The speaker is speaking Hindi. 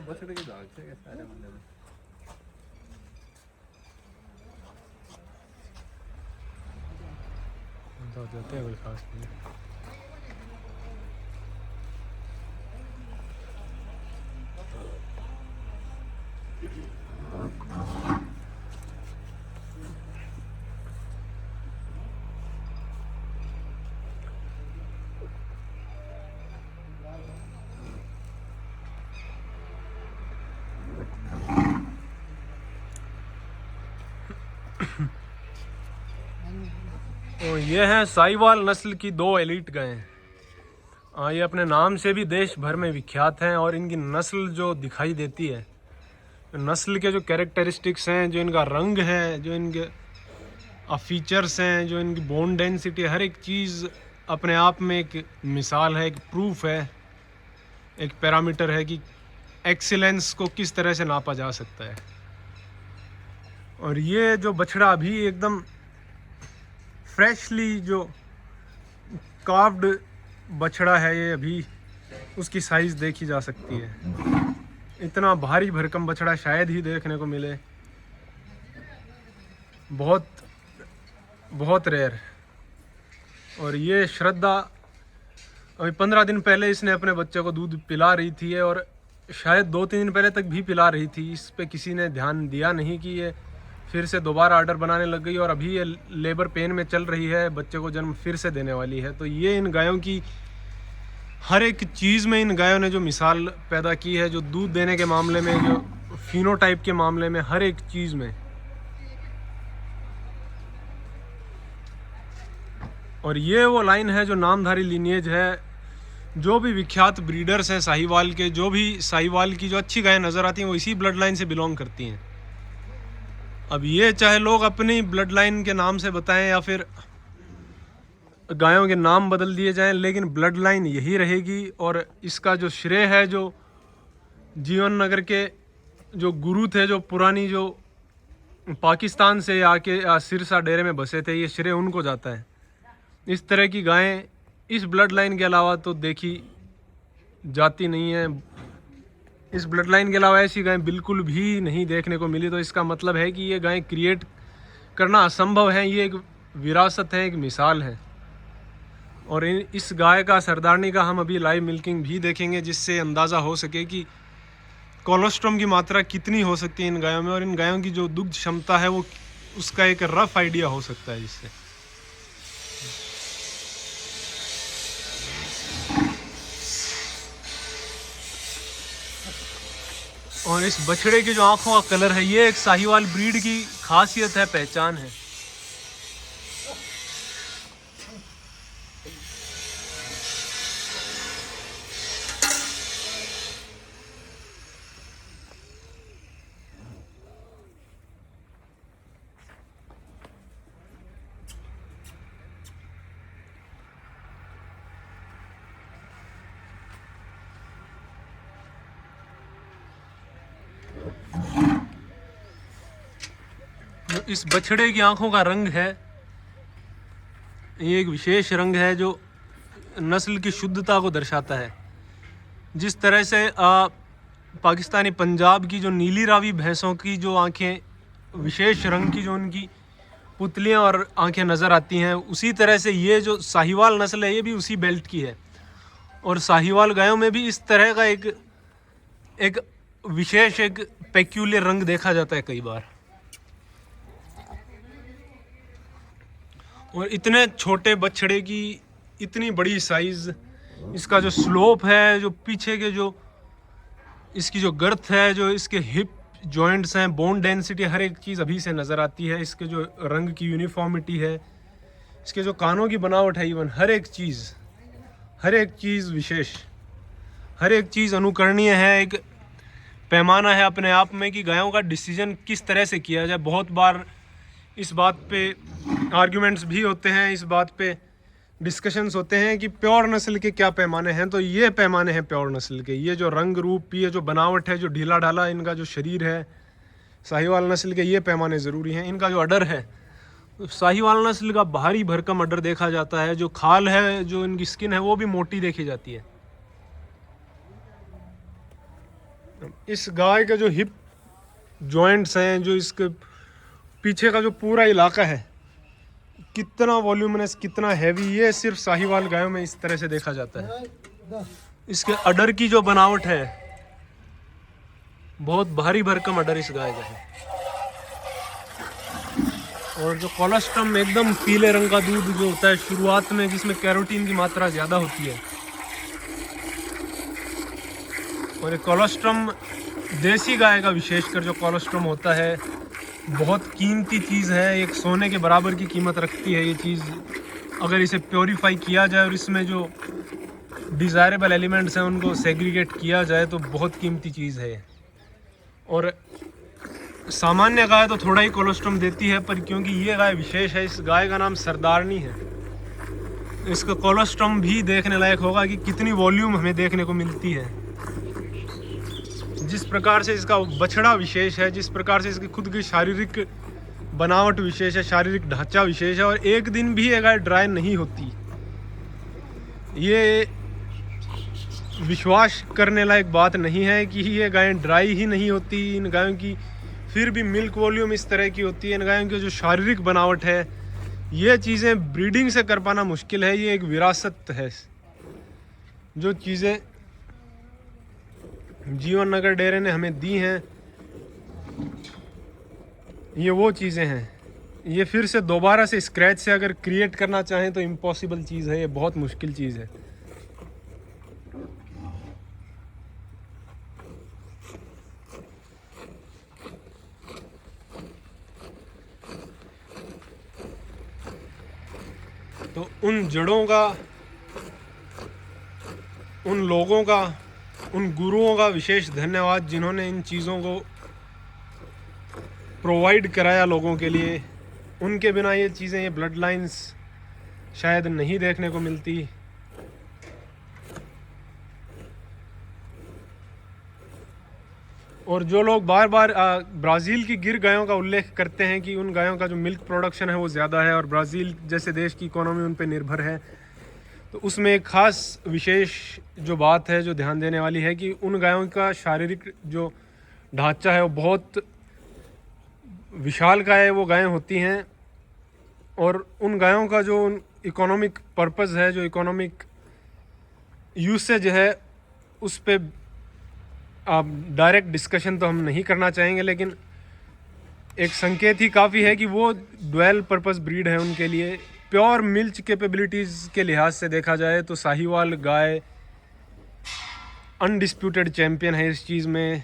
बछड़े के दाग थे सारे बंदे में। तो देते हैं कोई खास नहीं। तो ये हैं साहिवाल नस्ल की 2 एलीट गायें। ये अपने नाम से भी देश भर में विख्यात हैं और इनकी नस्ल जो दिखाई देती है, नस्ल के जो कैरेक्टरिस्टिक्स हैं, जो इनका रंग है, जो इनके फीचर्स हैं, जो इनकी बोन डेंसिटी, हर एक चीज़ अपने आप में एक मिसाल है, एक प्रूफ है, एक पैरामीटर है कि एक्सीलेंस को किस तरह से नापा जा सकता है। और ये जो बछड़ा अभी एकदम फ्रेशली जो कार्व्ड बछड़ा है, ये अभी उसकी साइज़ देखी जा सकती है। इतना भारी भरकम बछड़ा शायद ही देखने को मिले, बहुत बहुत रेयर। और ये श्रद्धा अभी 15 दिन पहले इसने अपने बच्चे को दूध पिला रही थी और शायद 2-3 दिन पहले तक भी पिला रही थी। इस पे किसी ने ध्यान दिया नहीं कि ये फिर से दोबारा आर्डर बनाने लग गई और अभी ये लेबर पेन में चल रही है, बच्चे को जन्म फिर से देने वाली है। तो ये इन गायों की हर एक चीज़ में, इन गायों ने जो मिसाल पैदा की है, जो दूध देने के मामले में, जो फिनोटाइप के मामले में, हर एक चीज़ में। और ये वो लाइन है जो नामधारी लीनिएज है। जो भी विख्यात ब्रीडर्स हैं साहिवाल के, जो भी साहिवाल की जो अच्छी गायें नज़र आती हैं वो इसी ब्लड लाइन से बिलोंग करती हैं। अब ये चाहे लोग अपनी ब्लड लाइन के नाम से बताएं या फिर गायों के नाम बदल दिए जाएं, लेकिन ब्लड लाइन यही रहेगी। और इसका जो श्रेय है, जो जीवन नगर के जो गुरु थे, जो पुरानी जो पाकिस्तान से आके सिरसा डेरे में बसे थे, ये श्रेय उनको जाता है। इस तरह की गायें इस ब्लड लाइन के अलावा तो देखी जाती नहीं है। इस ब्लड लाइन के अलावा ऐसी गायें बिल्कुल भी नहीं देखने को मिली। तो इसका मतलब है कि ये गायें क्रिएट करना असंभव है। ये एक विरासत है, एक मिसाल है। और इस गाय का, सरदारनी का, हम अभी लाइव मिल्किंग भी देखेंगे, जिससे अंदाज़ा हो सके कि कोलोस्ट्रम की मात्रा कितनी हो सकती है इन गायों में, और इन गायों की जो दुग्ध क्षमता है वो उसका एक रफ आइडिया हो सकता है जिससे। और इस बछड़े की जो आंखों का कलर है, ये एक साहिवाल ब्रीड की खासियत है, पहचान है। इस बछड़े की आंखों का रंग है, ये एक विशेष रंग है जो नस्ल की शुद्धता को दर्शाता है। जिस तरह से पाकिस्तानी पंजाब की जो नीली रावी भैंसों की जो आंखें विशेष रंग की, जो उनकी पुतलियां और आंखें नज़र आती हैं, उसी तरह से ये जो साहिवाल नस्ल है ये भी उसी बेल्ट की है। और साहिवाल गायों में भी इस तरह का एक विशेष, एक पेक्यूलियर रंग देखा जाता है कई बार। और इतने छोटे बछड़े की इतनी बड़ी साइज़, इसका जो स्लोप है, जो पीछे के जो इसकी जो गर्थ है, जो इसके हिप जॉइंट्स हैं, बोन डेंसिटी, हर एक चीज़ अभी से नज़र आती है। इसके जो रंग की यूनिफॉर्मिटी है, इसके जो कानों की बनावट है, इवन हर एक चीज़ विशेष, हर एक चीज़ अनुकरणीय है। एक पैमाना है अपने आप में कि गायों का डिसीजन किस तरह से किया जाए। बहुत बार इस बात पे आर्ग्यूमेंट्स भी होते हैं, इस बात पे डिस्कशंस होते हैं कि प्योर नस्ल के क्या पैमाने हैं। तो ये पैमाने हैं प्योर नस्ल के। ये जो रंग रूप, ये जो बनावट है, जो ढीला ढाला इनका जो शरीर है साहिवाल नस्ल के, ये पैमाने ज़रूरी हैं। इनका जो अडर है, तो साहिवाल नस्ल का भारी भरकम अडर देखा जाता है। जो खाल है, जो इनकी स्किन है, वो भी मोटी देखी जाती है। इस गाय के जो हिप जॉइंट्स हैं, जो इसके पीछे का जो पूरा इलाका है, कितना वॉल्यूमिनस, कितना हैवी, ये सिर्फ साहिवाल गायों में इस तरह से देखा जाता है। इसके अडर की जो बनावट है, बहुत भारी भरकम अडर इस गाय का है। और जो कोलोस्ट्रम एकदम पीले रंग का दूध जो होता है शुरुआत में, जिसमें कैरोटीन की मात्रा ज़्यादा होती है। और ये कोलोस्ट्रम देसी गाय का विशेषकर जो कोलोस्ट्रम होता है, बहुत कीमती चीज़ है। एक सोने के बराबर की कीमत रखती है ये चीज़। अगर इसे प्योरीफाई किया जाए और इसमें जो डिज़ायरेबल एलिमेंट्स हैं उनको सेग्रीगेट किया जाए तो बहुत कीमती चीज़ है। और सामान्य गाय तो थोड़ा ही कोलोस्ट्रम देती है, पर क्योंकि ये गाय विशेष है, इस गाय का नाम सरदारनी है, इसका कोलोस्ट्रम भी देखने लायक होगा कि कितनी वॉल्यूम हमें देखने को मिलती है। जिस प्रकार से इसका बछड़ा विशेष है, जिस प्रकार से इसकी खुद की शारीरिक बनावट विशेष है, शारीरिक ढांचा विशेष है, और एक दिन भी ये गाय ड्राई नहीं होती। ये विश्वास करने लायक बात नहीं है कि ये गायें ड्राई ही नहीं होती। इन गायों की फिर भी मिल्क वॉल्यूम इस तरह की होती है। इन गायों की जो शारीरिक बनावट है, ये चीज़ें ब्रीडिंग से कर पाना मुश्किल है। ये एक विरासत है। जो चीज़ें जीवन नगर डेयरी ने हमें दी हैं, ये वो चीज़ें हैं। ये फिर से दोबारा से स्क्रैच से अगर क्रिएट करना चाहें तो इम्पॉसिबल चीज़ है, ये बहुत मुश्किल चीज़ है। तो उन जड़ों का, उन लोगों का, उन गुरुओं का विशेष धन्यवाद जिन्होंने इन चीज़ों को प्रोवाइड कराया लोगों के लिए। उनके बिना ये चीज़ें, ये ब्लड लाइन्स शायद नहीं देखने को मिलती। और जो लोग बार बार ब्राज़ील की गिर गायों का उल्लेख करते हैं कि उन गायों का जो मिल्क प्रोडक्शन है वो ज़्यादा है और ब्राज़ील जैसे देश की इकोनॉमी उन पर निर्भर है, तो उसमें एक ख़ास विशेष जो बात है जो ध्यान देने वाली है कि उन गायों का शारीरिक जो ढांचा है वो बहुत विशालकाय वो गायें होती हैं। और उन गायों का जो इकोनॉमिक पर्पज़ है, जो इकोनॉमिक यूसेज है, उस पर आप डायरेक्ट डिस्कशन तो हम नहीं करना चाहेंगे, लेकिन एक संकेत ही काफ़ी है कि वो ड्वेल पर्पस ब्रीड है उनके लिए। प्योर मिल्क कैपेबिलिटीज़ के लिहाज से देखा जाए तो साहिवाल गाय अनडिस्प्यूटेड चैम्पियन है इस चीज़ में।